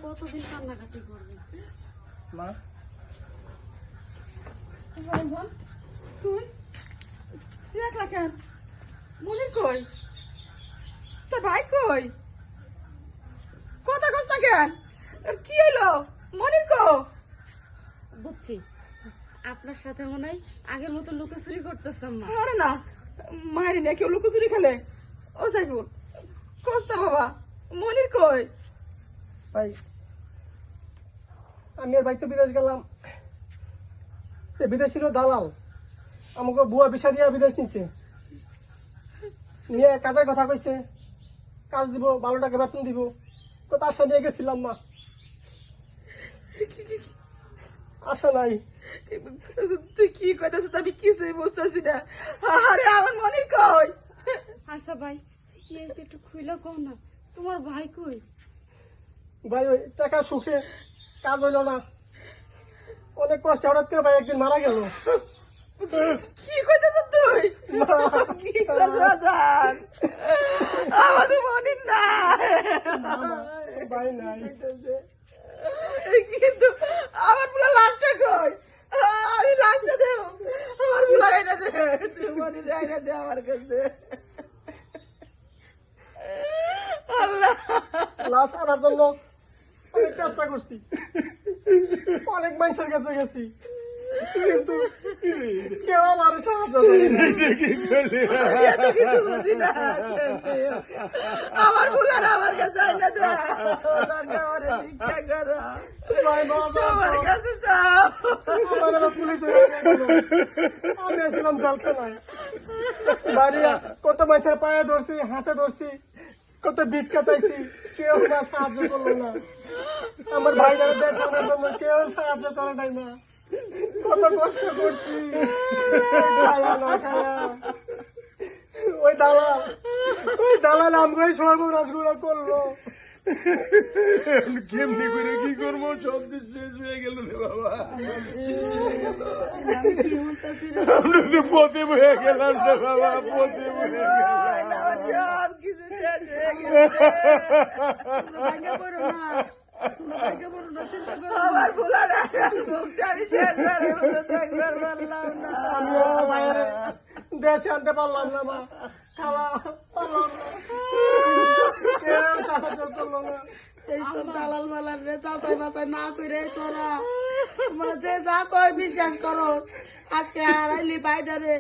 কতদিন কান্নাকাটি করবে? মা তুই একলা কেন? মনির কই? তোর ভাই কই? কথা কস না কেন? কি হইলো? মনির কো? বুঝছি, আপনার সাথে মনে হয় আগের মতো লুকোচুরি করতেছেন না। আরে না, মায়ের না কেউ লুকোচুরি খেলে। ও সাইফুল, কস না বাবা, মনির কই? ভাই আমি আর ভাই তো বিদেশ গেলাম, বিদেশ ছিল দালাল আমাকে বুয়া বিষা দিয়া বিদেশ নিছে, নিয়ে কাজের কথা কইছে, কাজ দিব, ভালো টাকা বেতন দিব, তো তার সাথে গেছিলাম। মা আসা নাই। তুই কি কইতাছিস? আমি কিছুই বুঝতেছি না। আরে আমার মনির কই? আচ্ছা ভাই, কি হয়েছে একটু খুইলা কও না। তোমার ভাই কই? ভাই ওই টাকা সুখে কাজ হইল না, অনেক কষ্ট, হঠাৎ করে ভাই একদিন মারা গেল। কি কইতাছিস তুই? কি কইতাছিস জান? আমাদের মনির না, ভাই নাই। কিন্তু আমার পুরো লাশটা কই? আমি লাশটা দেব, আমার পুরো রাইনা দে, তুই মনির রাইনা দে আমার কাছে। আল্লাহ, লাশ আনার জন্য অনেক চেষ্টা করছি, অনেক মানুষের কাছে গেছি, কিন্তু কেউ আমার সাহায্য করে নাই। এত কিছু বুঝি না। আমার পুলার আমার কাছে আইনা দে, আমার ভিক্ষা করো, ভাই বাবা, আমার কাছে যাও। আমার আবার পুলিশে গেল। আমি আসলাম জলখানায়, বাড়িয়া কত মানুষের পায়ে ধরছি, হাতে ধরছি, কত ভিক্ষা চাইছি, কেউ না সাহায্য করলো না। আমার ভাই যারা দেশ আনার জন্য কেউ সাহায্য করে নাই। না কত কষ্ট করছি, খায়া না খায়া। ওই দালাল আমাকে সর্বনাশগুলো করলো। কেমনি করে কি করবো, সব দিন শেষ হয়ে গেল রে বাবা। আমরা তো পথে বয়ে গেলাম রে বাবা, পথে বয়ে গেলাম। আমার সব কিছু শেষ হয়ে গেছে। ভাঙ্গা পড়ো না, ভাঙ্গা পড়ো না, চিন্তা করো না। আমার ভুলার মুখটা আমি শেষবারের মতো দেখবার পারলাম না। আমিও ভাইয়ের দেশে আনতে পারলাম না। মা খালা পারলাম না, কেউ সাহায্য করলো না। এইসব দালাল মালাল রে যাচাই বাছাই না করে তোরা মানে যে যা কয় বিশ্বাস করো। আজকে হারাইলি বাইডারে।